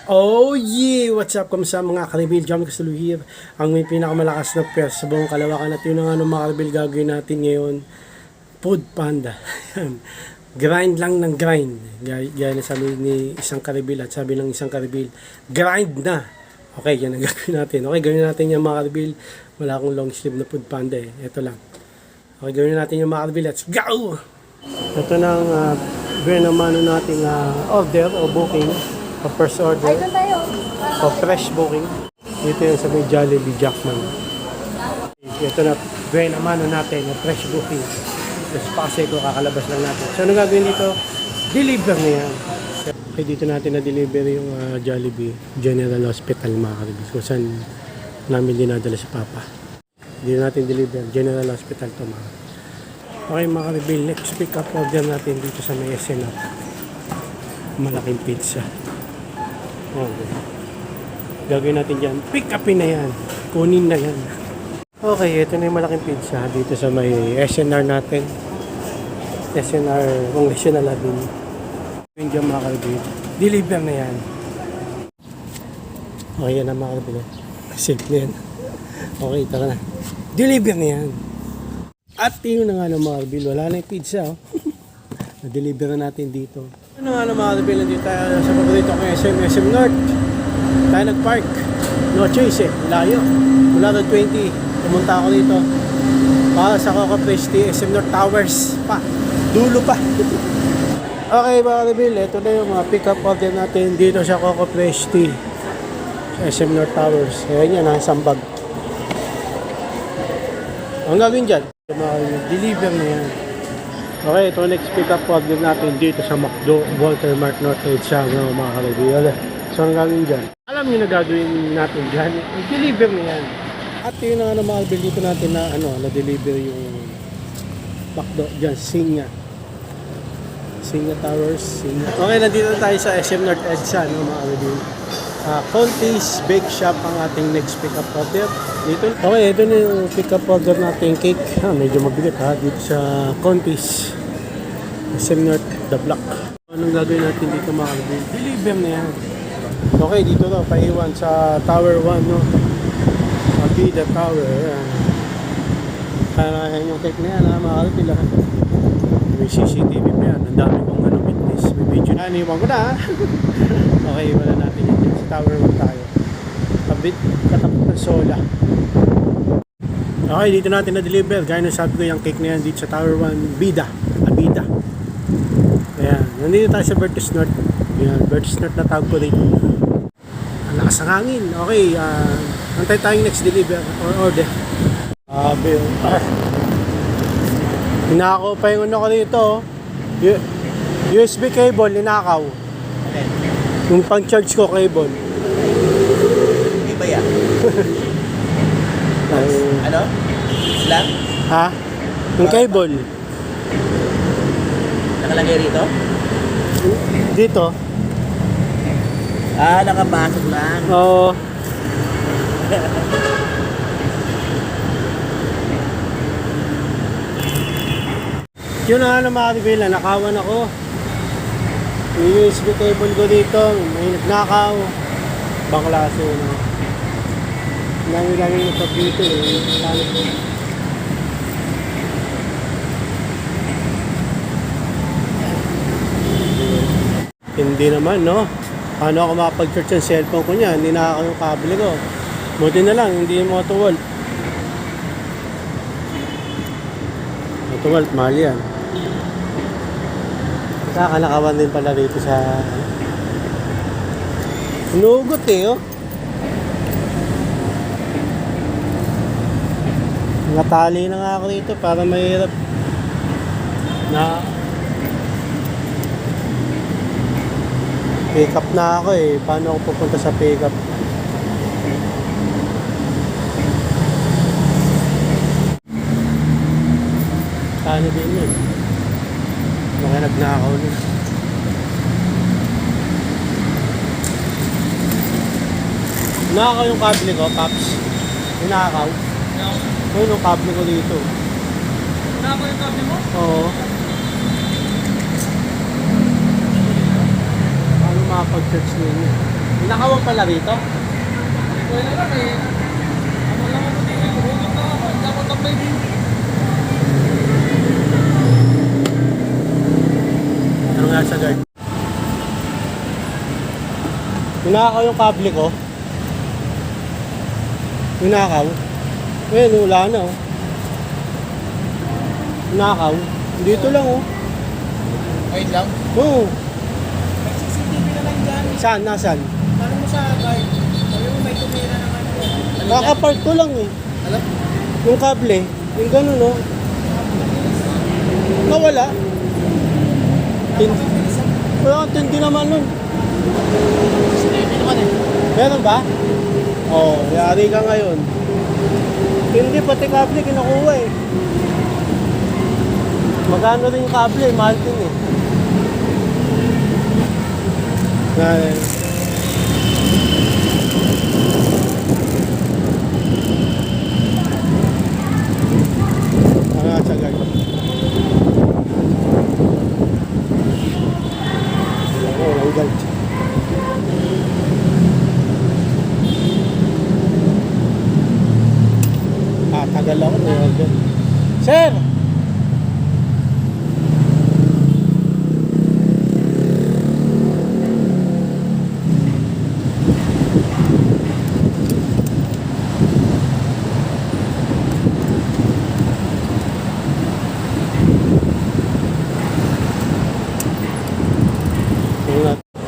Oh yeah! What's up? Kamusta mga karibil? Jam Castelo here. Ang may pinakamalakas na pers sa buong kalawakan at yun ang mga karibil gagawin natin ngayon. Food Panda. Grind lang ng grind. Gaya na sabi ni isang karibil at sabi ng isang karibil, grind na! Okay, yan ang gagawin natin. Okay, gawin natin yung mga karibil. Wala akong long sleeve na Food Panda eh. Ito lang. Okay, gawin natin yung mga karibil. Let's go! Ito na ang gawin naman nating order o booking. O first order. Ay, doon tayo. O fresh booking. Dito yung sa may Jollibee Jackman. Ito na, gawin naman natin na fresh booking. Tapos pakasay ko, kakalabas lang natin. So, ano gagawin dito? Deliver na yan. Okay, dito natin na-deliver yung Jollibee General Hospital, mga karibis. Kung saan namin dinadala si Papa. Dito natin deliver. General Hospital to, mga. Okay, mga karibis. Next pick up order natin dito sa may SNR. Malaking pizza. Okay. Gagawin natin dyan. Pick upin na yan. Kunin na yan. Okay, ito na yung malaking pizza dito sa may SNR natin. SNR, Congressional Avenue. Yung dyan mga kalabit. Deliver na yan. Okay, yan na mga kalabit. Safe na yan. Okay, tara na. Deliver na yan. At yun na nga ng mga kalabit. Wala na yung pizza. Oh. Na-deliver na natin dito. Ano nga naman mga kalabit. Nandito tayo sa paborito ko SM North. Tayo nag-park. No choice eh. Layo. Mula road 20. Pumunta ako dito. Para sa Coco Presti, SM North Towers. Pa. Dulo pa. Okay mga kalabit. Ito na yung mga pick-up order natin dito sa Coco Presti. SM North Towers. Ayan yan. Ang bag. Ang gagawin dyan. Deliver na yan. Okay, ito next pick up order natin dito sa McDo, Walter Mart North Edge mga kalabit. So, ang gagawin dyan. Alam nyo na gagawin natin dyan. I-deliver na yan. At yun na mga kalabit dito natin na na-deliver yung McDo dyan, Sinya Towers, Sinya. Okay, nandito tayo sa SM North Edge mga kalabit. Conti's Bake Shop ang ating next pick up order dito. Okay, ito na yung pick up order natin cake. Medyo mabigat dito sa Conti's SM North The Block. Anong gagawin natin dito mga kalabit? Deliver na yan. Okay, dito daw paiwan sa Tower 1 no. Abida Tower. Ayan yung cake na yan mga kalabit. May CCTV pa yan. Ang dami kong witness. May video na. Iniwan ko na Okay, wala natin yan. Sa Tower 1 tayo. Katapat ng Sola. Okay, dito natin na-deliver. Gaya na sabi ko yung cake na yan dito sa Tower 1. Abida. Ayan. Nandito tayo sa Vertis North. Ayan, Vertis North na tawag ko dito. Ang lakas ng hangin. Okay, antay tayong next deliver or order. Ninakaw pa yung ano ko dito. USB cable, ninakaw. Okay. Yung pang-charge ko cable. Hindi ba yan? Ano? Lang? Ha? Yung cable. Nakalagay rito? Dito. Nakapasok lang. Oo. Yun na nga mga kabila, nakawan ako. Yung USB cable ko dito, may nagnakaw. Banglaso na. Dami-dami yung pag dito eh. Hindi naman, no? Paano ako makapag-charge yung cellphone ko niya? Hindi nakakaw yung kable ko. Buti na lang, hindi yung Motowolt. Motowolt, mahal yan. Kakanakawan din pala dito sa... Nugot eh, oh. Natali na nga ako dito para mahirap na... Pick up na ako eh. Paano ako pupunta sa pick up? Paano din yun? Mga nagnakaw na. Nakakaw yung kable ko, Paps. Nakakaw. Ayun yung kable ko dito. Nakakaw yung kable mo? Oo. Paano makapag-charge ninyo? Nakawag pala rito. Wala lang eh. Ano lang ako dito. Hulog na ako. Hindi ako tambay dito. Ano nga sa guard? Hinakaw yung kable ko. Hinakaw. Eh, wala na oh. Hinakaw. Dito lang oh. Ayun lang. Oo. May CCTV na lang dyan. Saan? Nasaan? Ano mo sa guard? Sabi mo may tumira ng ano. Kakapark ko lang eh. Alam? Yung kable. Yung ganun oh. Nawala. Wala kang tindi naman nun. CCTV naman eh. Meron ba? Oo, yari ka ngayon. Hindi, pati kable kinukuha eh. Magkano rin yung kable, mahal din eh. Ano sa guard? Oo, ang guard. Tagal ako, may order. Sir!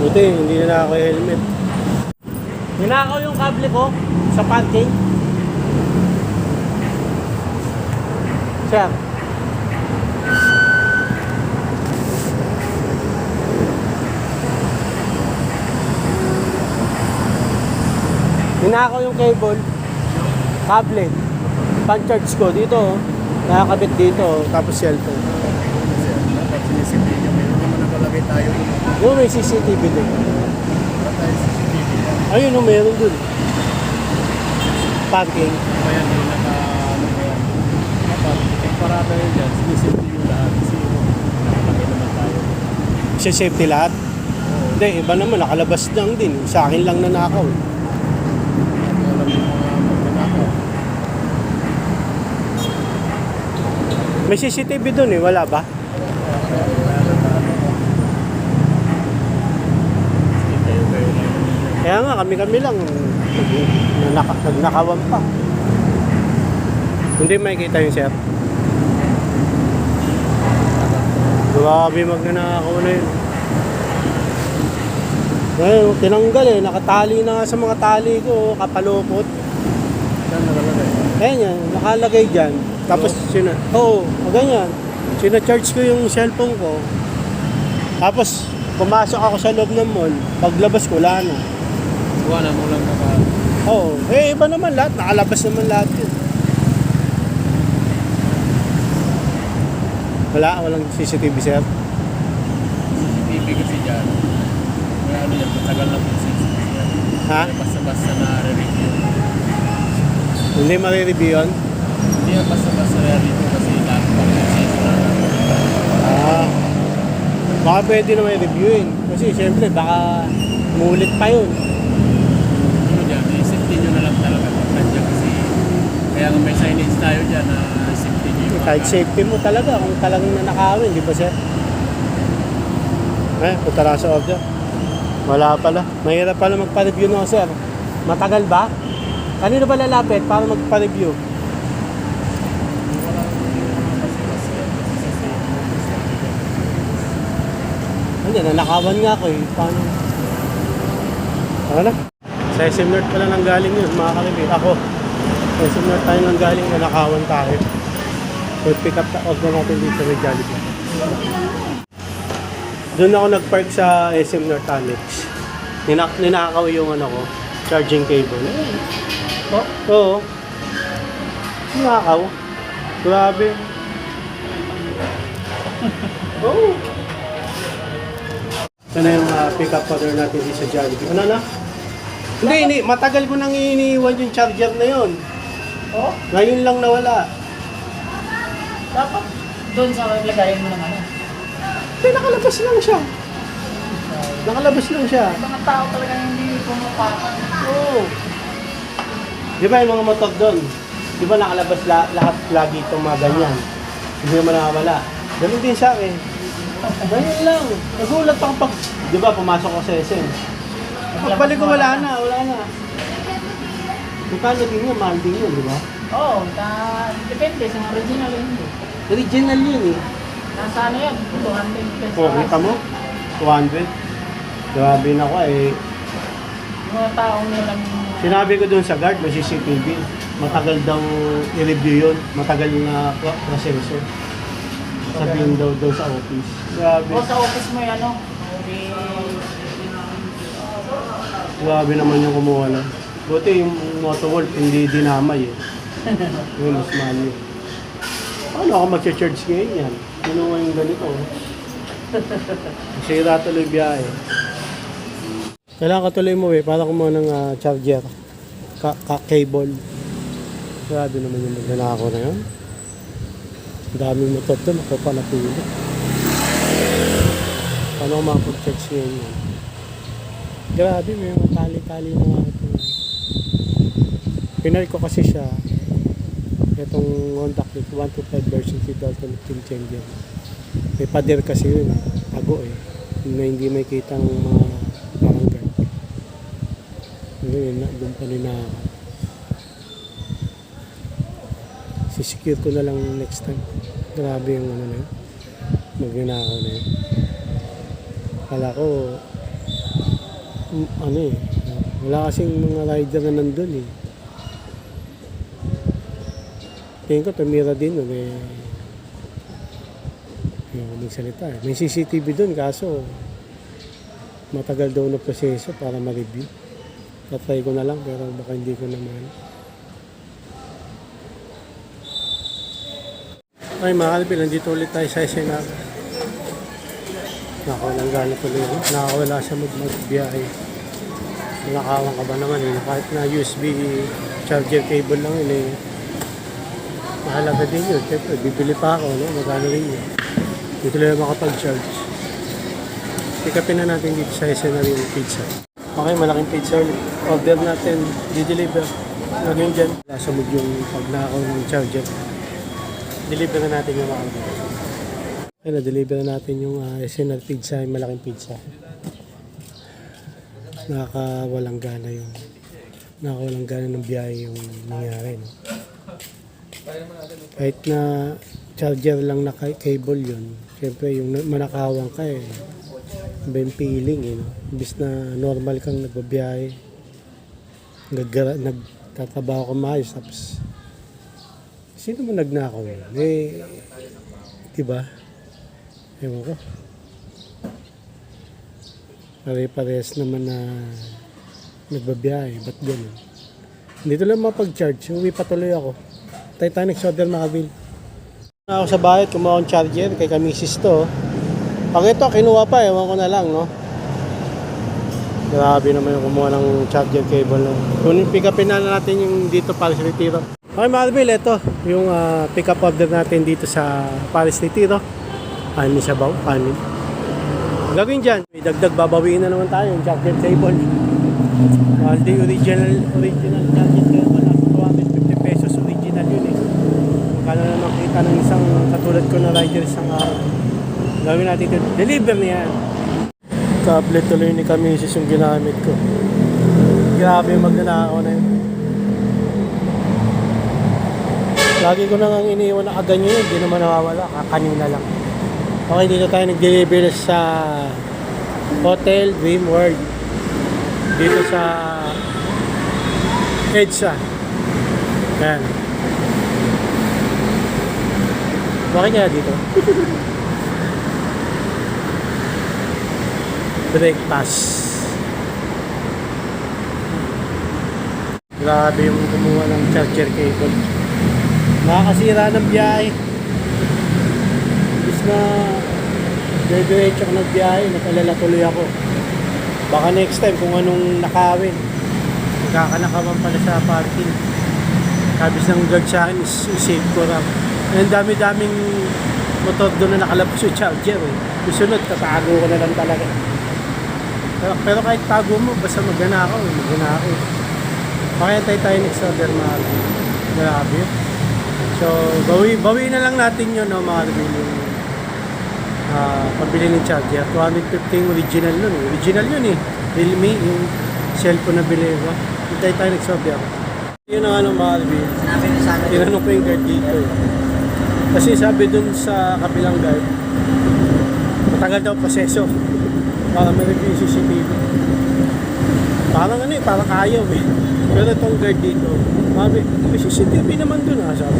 Buti, hindi na ako helmet. Hinakaw yung kable ko sa parking. Sir. Hinakaw yung cable. Kable. Pan-charge ko dito oh. Nakakabit dito oh. Tapos cellphone. Dapat sinisipin nyo. Mayroon naman nakalagay tayo. Yung may CCTV din. Wala tayo CCTV. Ayun oh, meron dun. Parking. Kaya hindi naka... Ano ba yan? Dapat yung parada yun dyan. Sinisipin nyo lahat. Kasi nakalagay naman tayo. Siya safety lahat. Hindi, iba naman. Nakalabas lang din. Sa akin lang nanakaw. Alam mo mga magnanakaw. May CCTV dun eh. Wala ba? Kaya nga, kami-kami lang. Nagnakawan pa. Hindi makikita yung sir. Grabe magnanakaw na yun. Ayun, tinanggal eh. Nakatali na nga sa mga tali ko. Kapalupot. Saan nakalagay? Ayan yan, nakalagay dyan. Tapos, oo, ganyan. Sina-charge ko yung cellphone ko. Tapos, pumasok ako sa loob ng mall. Paglabas ko, wala na. Wala mo lang naka... Oo, eh iba naman lahat. Nakalabas naman lahat yun. Walang CCTV, sir. CCTV kasi dyan. May ano yan, matagal na po CCTV yan. Ha? Basta-basta na-review. Hindi marireview yun? Hindi yan basta-basta na-review kasi lahat pa proseso na. Ah. Baka pwede na may reviewin. Kasi siyempre, baka mulit pa yun. Ano dyan, safety nyo na lang talaga pag nandiyan kasi kaya nga may signage tayo dyan na safety nyo yung Kahit safety mo talaga, kung talagang nanakawin, di ba, sir? Punta na sa order. Wala pala. Mahirap pala magpa-review no, sir. Matagal ba? Kanino ba lalapit para magpa-review? Hindi, nanakawan nga ako eh. Paano? Ano na? Sa SM North pala nang galing yun, mga kalibig. Ako, sa SM North tayo nang galing, nanakawan tayo. So, pick up order natin dito sa Jollibee. Doon ako nag-park sa SM North Alex. Ninakaw yung ano ko, charging cable. Oh, oo. Ninakaw. Grabe. Oo. Ito na yung pick up order natin dito sa Jollibee. Ano na? Hindi. Matagal ko nang iniiwan yung charger na yun. Oh? Ngayon lang nawala. Dapat doon sa lagayan mo ng ano. Hindi, nakalabas lang siya. Nakalabas lang siya. Mga tao talaga hindi pumapakan. Oo. Di ba yung mga motor doon? Di ba nakalabas lahat lagi itong mga ganyan? Hindi naman nakawala. Ganun din sa akin. Ganyan lang. Nagulat ako pag, di ba, pumasok ko sa SM. Pagbalik ko, wala na. Magkano din yun, mahal din yun, di ba? Oo, depende sa original hindi. Original yun eh. Nasa ano yan? 200 pesos. Oh, kita mo? 200. Grabe na ko eh. Yung mga taong nilang... Sinabi ko doon sa guard, may CCTV. Matagal daw i-review yun. Matagal na proseso. Sabihin daw sa office. Grabe. O sa office mo yan, ano? Grabe naman yung kumuha na. Buti yung Motoworld hindi dinamay eh. Yung mas mahal yun. Paano ako mag-charge ngayon yan? Kinuha yung ganito. Sira tuloy biyahe. Kailangan ka tuloy mo eh, para kumuha ng charger. Cable. Grabe naman yung magnanakaw na yun. Ang daming motor doon, ako pa napili. Paano ako makapag-charge ngayon yan? Grabe, may mga tali-tali na nga ito. Pinal ko kasi siya. Itong Honda Click 125 version 2015 changer. May pader kasi yun. Tago eh. Na hindi may kitang mga barangay. Ngayon, doon pa rin na sisecure ko na lang next time. Grabe yung ano na yun. Magnanakaw na yun. Kala ko ano eh. Wala kasing mga rider na nandun eh. Tingin ko tumira din nun eh. Yung magsalita eh. May CCTV dun kaso matagal daw na proseso para ma-review. Tatry ko na lang pero baka hindi ko naman. Ay mga kalbil, nandito ulit tayo sa SNR. Nakawalang gana tuloy ako. Nakawala sa magbiyahe. Nakawang ka ba naman eh. Kahit na USB charger cable lang yun eh. Mahalaga din yun. Siyempre, bibili pa ako, no? Magkano rin yun. Hindi ko lang makapag-charge. Pick-upin na natin dito sa SNR yung pizza. Okay, malaking pizza ulit. Order natin, di-deliver. Lagyan dyan. Lasabog yung pagnakaw ng charger. Deliver na natin yung mga order. Okay, na-deliver na natin yung SNR pizza, yung malaking pizza. Nakakawalang gana ng biyahe yung nangyari, no? Kahit na charger lang na cable yun, siyempre yung manakawang ka eh, iba yung feeling eh, no? Imbis na normal kang nagbabiyahe, nagtatrabaho ka maayos, tapos sino mo nagnakaw yun? Eh, diba? Ewan ko. Pare-parehas naman na nagbabiyahe, ba't gano'n? Dito lang mapag-charge, uwi patuloy ako. Titanic order makabil. Ako sa bahay, kumuha akong charger kay kamisis to. Pag ito, kinuha pa, ewan ko na lang, no? Grabe naman yung kumuha ng charger cable. No? Kung pick-upin na natin yung dito Paris Retiro. Okay mga Albil, ito yung pick-up order natin dito sa Paris Retiro. Kanin sa baw, kanin. Gagawin dyan, may dagdag babawiin na naman tayo yung charger cable. Di original charger cable na 250 pesos original yun eh. Magkano na makita ng isang katulad ko na rider isang araw. Gawin natin ito, deliver niya yan. Tablet tuloy ni Kamisis yung ginamit ko. Grabe yung magnanakaw na yun. Lagi ko nang iniiwan na kaganyan yun, hindi naman nawawala, kanina lang. Okay, dito tayo nag-deliver sa Hotel Dream World. Dito sa EDSA. Ayan. Bakit kaya dito? Breakfast. Grabe yung kumuha ng charger cable. Nakakasira ng biyahe. Imbis na diretso ko ng biyahe, nakalala tuloy ako. Baka next time kung anong nakawin, magkakanakawan pala sa parking. Sabis ng guard sa akin is save ko lang. Ang dami-daming motor doon na nakalabas yung charger eh. Susunod, tatago ko na lang talaga. Pero kahit tago mo, basta magnanakaw, magnanakaw. Pakintay tayo next order mga Alvin. Grabe. So, bawi na lang natin yun, no, mga Alvin, yung pabili ng charger. 250 yung original nun. Original yun eh. Realme, yung cellphone na bili ko. Hintay tayo next order. Yun ang ano mga Alvin. Tinanong ko yung guard dito. Kasi sabi dun sa kabilang guard, matagal daw proseso. Para ma-review yung CCTV. Parang ano eh, parang ayaw eh. Pero itong guard dito, may CCTV naman dun sabi.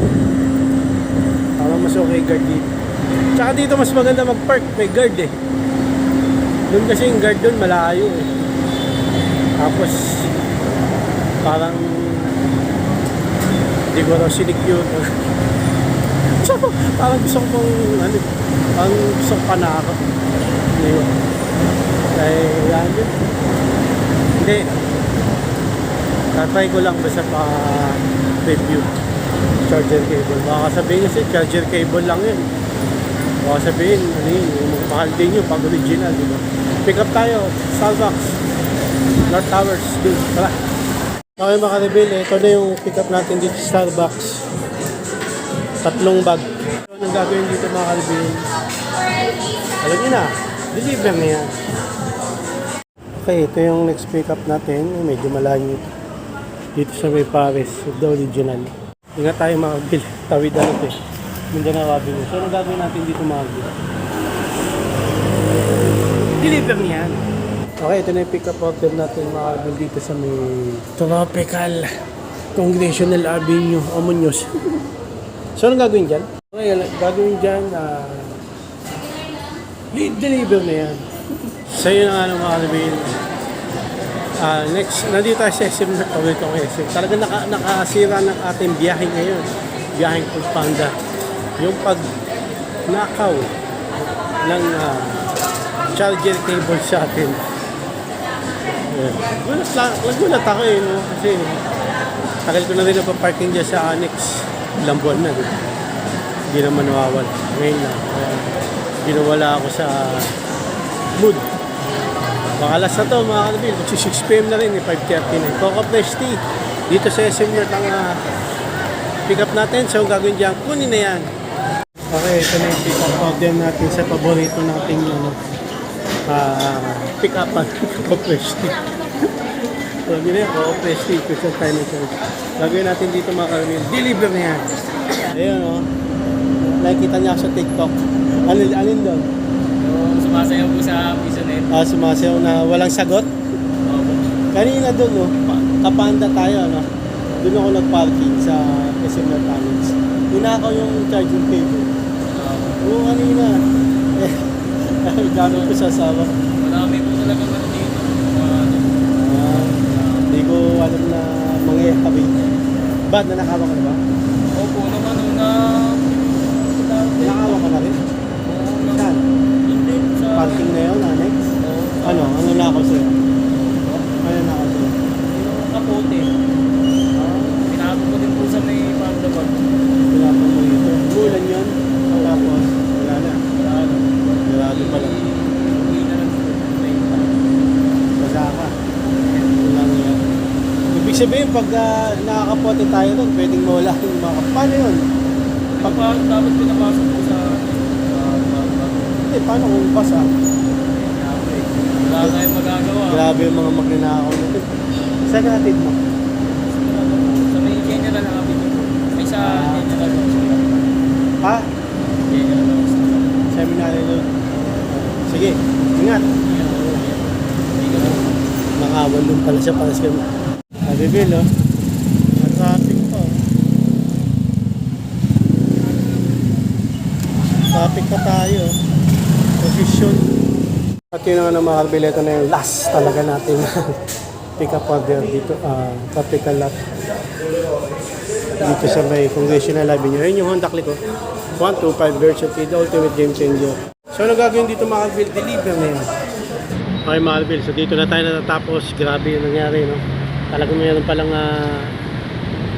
Parang mas okay guard dito. Tsaka dito mas maganda mag-park, may guard eh. Doon kasi yung guard doon malayo eh. Tapos, parang hindi ko raw sinicure. So, parang gusto kong ano, parang gusto kong panakot. Kaya yan yun. Hindi. Tatry ko lang basta pa-review. Charger cable. Baka sabihin kasi charger cable lang yun. Baka sabihin, ano yun, yung mahal din yun pag original, di ba? Pick up tayo, Starbucks, North Towers, dun. Tara. Okay mga ka-reveal, ito na yung pick up natin dito sa Starbucks. 3 bag. So, anong gagawin dito mga ka-reveal? Alam nyo na, deliver na yan. Okay, ito yung next pick up natin. Medyo malayo dito sa may Paris, the original. Ingat tayo mga ka-reveal, tawid na ito eh. Mindanao Avenue. So, anong gagawin natin dito mga ka-reveal? Deliver niyan. Okay, ito na yung pick-up order natin mga ka-reveal dito sa may Tropical Congressional Avenue, Omuños. So, anong gagawin dyan? Okay, gagawin dyan, deliver na yan. So, yun ang ano mga ka-reveal. Next, nandito tayo sa SM na ulit ako SM. Talaga nakasira ng ating biyahe ngayon. Biyaheng Foodpanda. Yung pag-nakaw ng charger cable sa atin. Nagulat ako eh, no? Kasi tagal ko na rin napaparking dyan sa Annex. Ilang buwan na. Hindi naman nawawala. Ngayon na. Ginawala ako sa mood. Baka alas na to mga ka-reveal. 6 PM na rin, 5:30 na. Coca Fresh Tea. Dito sa SM North ang pick up natin. So gagawin dyan, kunin na yan. Okay, ito na yung pick up order natin sa paborito natin yung pick up Coca Fresh Tea. So yun na yung Coca Fresh Tea. Ito sa tayo na church. Gagawin natin dito mga ka-reveal. Deliver na yan. Ayun o. Nakikita niya sa TikTok. Alin doon? Sumasayaw po sa Pisonet. Sumasayaw na walang sagot? Kanina doon, no? Kapanda tayo, no? Doon ako nag-parking sa SM North Annex. Inakaw yung charging cable. Oo, kanina. Gano'n ko sasawa. Marami po talaga ano dito. Hindi ko alam na mangyayari. Ba't nanakawa ka na ba? Opo naman na Nanakawa ka na rin? Saan? hindi sa Parking na yun, Annex? Ano? Ano nakaw sa'yo? Ano nakaw sa'yo? yung kapote. Pinago ko din po sa may pandabag. Pinapang mo ito. Bulan yun. Tapos, wala na. Grabe pala. Uwi na lang po. Basa ka. Wala nga yan. Ibig sabihin, pag nakakapote tayo doon, pwedeng mawala yung mga paano yun? Dapat pinapasok po sa Hindi, paano kung basa? wala tayong magagawa. Grabe yung mga magnanakaw nito. Saan ka natin mo? Sa may general na kapit po. May sa general Ha? general Seminar doon. Sige, ingat. Nakawan doon pala siya para sa kami. Bibil, oh. Ang traffic pa, oh. Traffic pa tayo. Position. At yun naman ang mga ka-reveal, ito na yung last talaga natin pick up order dito. Tropical lot. Dito sa may Congressional Avenue. Ayun yung Honda Click, oh. 125 version T, the ultimate game changer. So ano gagawin dito mga ka-reveal? Deliver na yan. Okay mga ka-reveal, so dito na tayo natatapos. Grabe yung nangyari, no? Talagang mayroon palang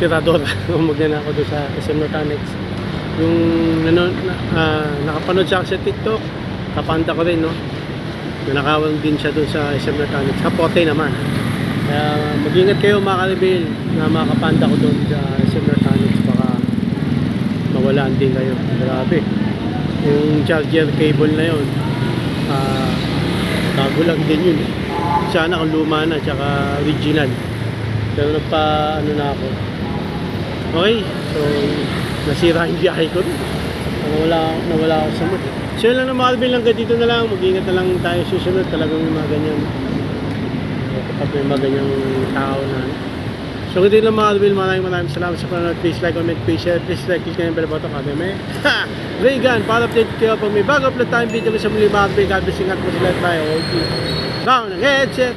tirador. Magna ako doon sa SM North Annex. Yung nakapanood siya sa TikTok, kapanta ko rin, no? Nanakawan din siya dun sa SM Mechanics. Kapote naman. Kaya mag-ingat kayo mga kalibil na mga kapanda ko dun sa SM Mechanics. Baka mawalaan din kayo. Grabe. Yung charger cable na yun, bago lang din yun. Sana kung luma na, tsaka original. Pero ano na ako. Okay, so nasira yung biyahe ko. Nawala ako sa mood. So yun lang na mga kalibil, hanggang dito na lang. Mag-ingat na lang tayo susunod. Talagang yung mga ganyan. Kapag may mga ganyang tao na. So kung din lang mga kalibil, maraming salamat sa panonood. Please like, comment, please share. Please like, click na yung bell button. Kami may Reagan, para update kayo pag may bago upload tayong video sa muli mga kalibil. God bless, ingat po sila tayo. Down ang headset.